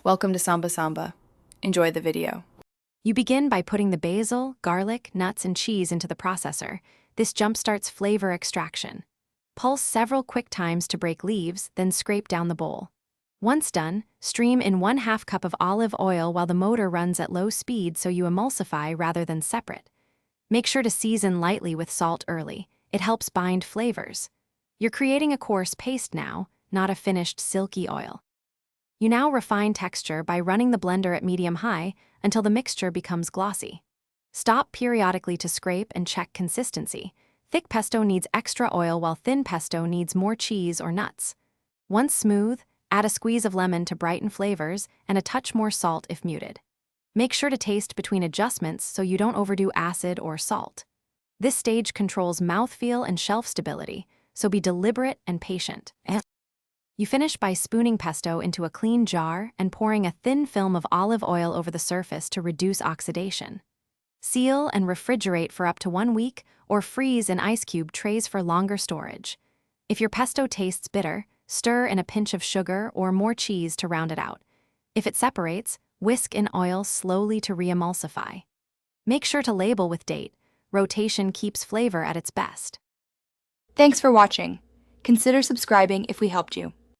Welcome to Samba Samba. Enjoy the video. You begin by putting the basil, garlic, nuts, and cheese into the processor. This jumpstarts flavor extraction. Pulse several quick times to break leaves, then scrape down the bowl. Once done, stream in 1/2 cup of olive oil while the motor runs at low speed so you emulsify rather than separate. Make sure to season lightly with salt early. It helps bind flavors. You're creating a coarse paste now, not a finished silky oil. You now refine texture by running the blender at medium-high until the mixture becomes glossy. Stop periodically to scrape and check consistency. Thick pesto needs extra oil while thin pesto needs more cheese or nuts. Once smooth, add a squeeze of lemon to brighten flavors and a touch more salt if muted. Make sure to taste between adjustments so you don't overdo acid or salt. This stage controls mouthfeel and shelf stability, so be deliberate and patient. You finish by spooning pesto into a clean jar and pouring a thin film of olive oil over the surface to reduce oxidation. Seal and refrigerate for up to 1 week or freeze in ice cube trays for longer storage. If your pesto tastes bitter, stir in a pinch of sugar or more cheese to round it out. If it separates, whisk in oil slowly to re-emulsify. Make sure to label with date. Rotation keeps flavor at its best. Thanks for watching. Consider subscribing if we helped you.